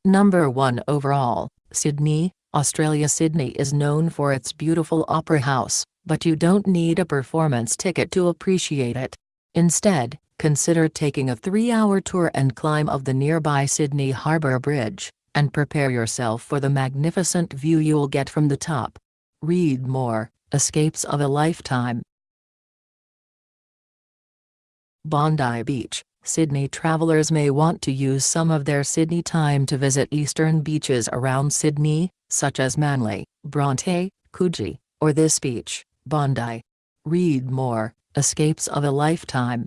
Number 1 overall, Sydney, Australia. Sydney is known for its beautiful opera house, but you don't need a performance ticket to appreciate it. Instead, consider taking a 3-hour tour and climb of the nearby Sydney Harbour Bridge, and prepare yourself for the magnificent view you'll get from the top. Read more: Escapes of a Lifetime. Bondi Beach, Sydney. Travelers may want to use some of their Sydney time to visit eastern beaches around Sydney, such as Manly, Bronte, Coogee, or this beach, Bondi. Read more: Escapes of a Lifetime.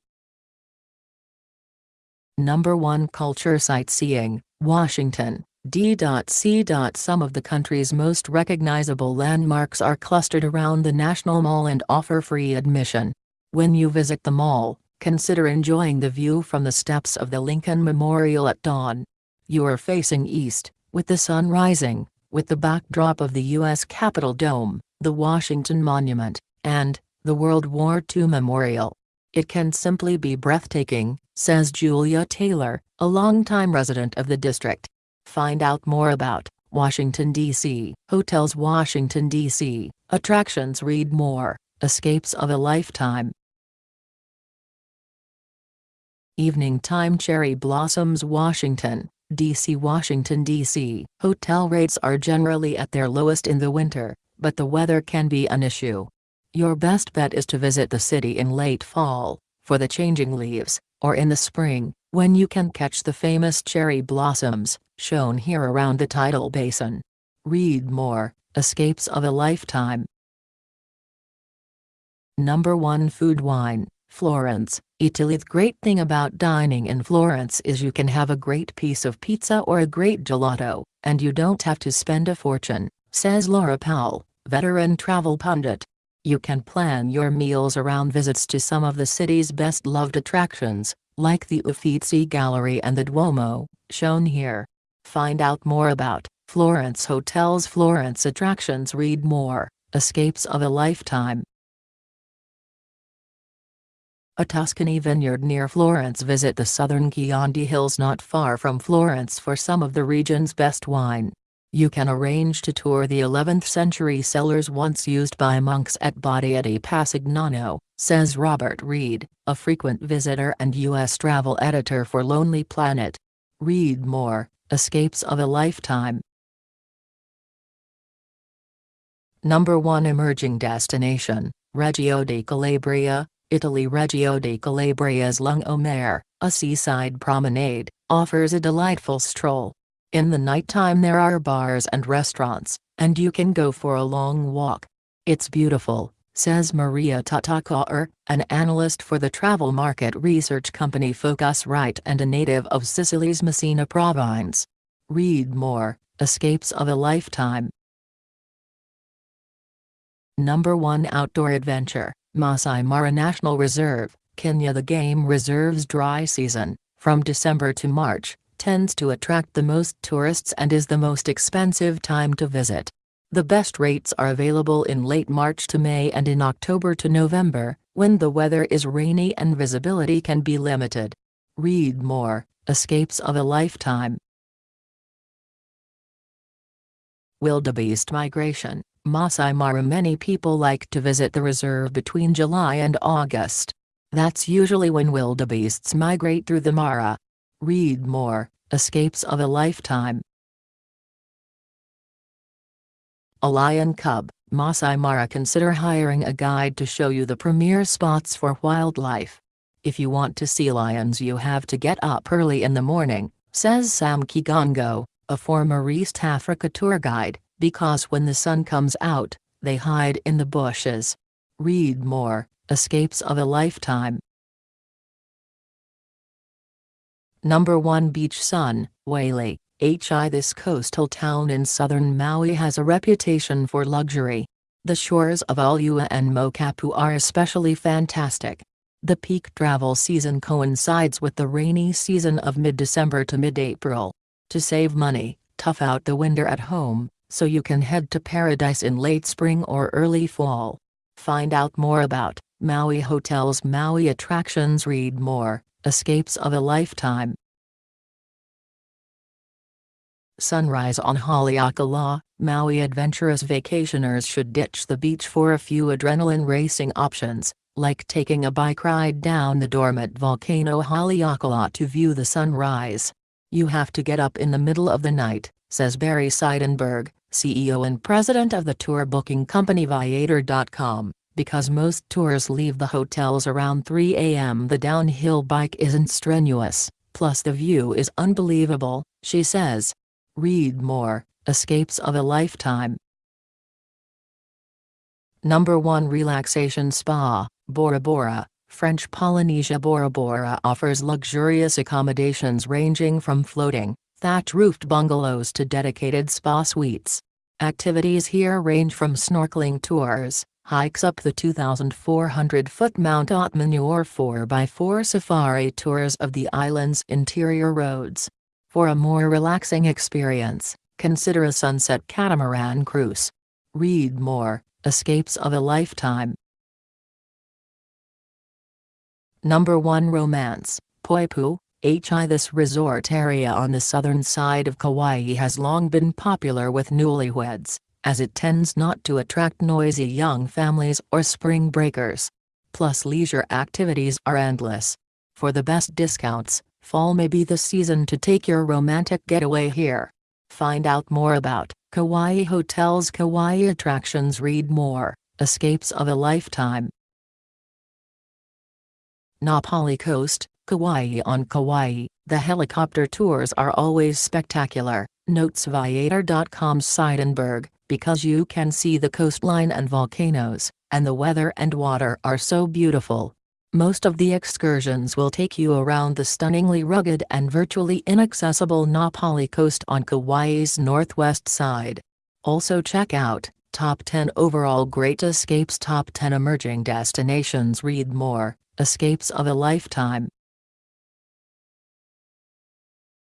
Number 1 Culture Sightseeing, Washington, D.C. Some of the country's most recognizable landmarks are clustered around the National Mall and offer free admission. When you visit the mall, consider enjoying the view from the steps of the Lincoln Memorial at dawn. You are facing east, with the sun rising, with the backdrop of the U.S. Capitol Dome, the Washington Monument, and the World War II Memorial. It can simply be breathtaking, says Julia Taylor, a longtime resident of the district. Find out more about Washington, D.C. Hotels. Washington, D.C. Attractions. Read more: Escapes of a Lifetime. Evening time. Cherry Blossoms. Washington, D.C. Washington, D.C. Hotel rates are generally at their lowest in the winter, but the weather can be an issue. Your best bet is to visit the city in late fall, for the changing leaves, or in the spring, when you can catch the famous cherry blossoms, shown here around the tidal basin. Read more: Escapes of a Lifetime. Number 1 Food. Wine, Florence, Italy. The great thing about dining in Florence is you can have a great piece of pizza or a great gelato, and you don't have to spend a fortune, says Laura Powell, veteran travel pundit. You can plan your meals around visits to some of the city's best-loved attractions, like the Uffizi Gallery and the Duomo, shown here. Find out more about Florence Hotels. Florence Attractions. Read more: Escapes of a Lifetime. A Tuscany vineyard near Florence. Visit the southern Chianti Hills not far from Florence for some of the region's best wine. You can arrange to tour the 11th-century cellars once used by monks at Badia di Pasignano, says Robert Reed, a frequent visitor and U.S. travel editor for Lonely Planet. Read more: Escapes of a Lifetime. Number 1 Emerging Destination, Reggio di Calabria, Italy. Reggio di Calabria's Lungomare, a seaside promenade, offers a delightful stroll. In the nighttime there are bars and restaurants, and you can go for a long walk. It's beautiful, says Maria Tatakauer, an analyst for the travel market research company Focusrite and a native of Sicily's Messina province. Read more: Escapes of a Lifetime. Number 1 Outdoor Adventure, Masai Mara National Reserve, Kenya. The game reserve's dry season, from December to March, tends to attract the most tourists and is the most expensive time to visit. The best rates are available in late March to May and in October to November, when the weather is rainy and visibility can be limited. Read more: Escapes of a Lifetime. Wildebeest Migration, Masai Mara. Many people like to visit the reserve between July and August. That's usually when wildebeests migrate through the Mara. Read more: Escapes of a Lifetime. A lion cub, Masai Mara. Consider hiring a guide to show you the premier spots for wildlife. If you want to see lions you have to get up early in the morning, says Sam Kigongo, a former East Africa tour guide, because when the sun comes out, they hide in the bushes. Read more: Escapes of a Lifetime. Number 1 Beach Sun, Whaley, HI. This coastal town in southern Maui has a reputation for luxury. The shores of Ulua and Mokapu are especially fantastic. The peak travel season coincides with the rainy season of mid-December to mid-April. To save money, tough out the winter at home, so you can head to paradise in late spring or early fall. Find out more about Maui Hotels. Maui Attractions. Read more: Escapes of a Lifetime. Sunrise on Haleakala, Maui. Adventurous vacationers should ditch the beach for a few adrenaline racing options, like taking a bike ride down the dormant volcano Haleakala to view the sunrise. You have to get up in the middle of the night, says Barry Seidenberg, CEO and president of the tour booking company Viator.com, because most tours leave the hotels around 3 a.m. The downhill bike isn't strenuous, plus the view is unbelievable, she says. Read more, Escapes of a Lifetime. Number 1 Relaxation Spa, Bora Bora, French Polynesia. Bora Bora offers luxurious accommodations ranging from floating, thatch-roofed bungalows to dedicated spa suites. Activities here range from snorkeling tours, hikes up the 2,400-foot Mount Otmanur 4x4 safari tours of the island's interior roads. For a more relaxing experience, consider a sunset catamaran cruise. Read more, Escapes of a Lifetime. Number 1 Romance, Poipu, HI. This resort area on the southern side of Kauai has long been popular with newlyweds, as it tends not to attract noisy young families or spring breakers. Plus leisure activities are endless. For the best discounts, fall may be the season to take your romantic getaway here. Find out more about Kauai Hotels, Kauai attractions. Read more, Escapes of a Lifetime. Na Pali Coast, Kauai. On Kauai, the helicopter tours are always spectacular, notes Viator.com's Seidenberg, because you can see the coastline and volcanoes, and the weather and water are so beautiful. Most of the excursions will take you around the stunningly rugged and virtually inaccessible Na Pali Coast on Kauai's northwest side. Also check out Top 10 Overall Great Escapes, Top 10 Emerging Destinations. Read more, Escapes of a Lifetime.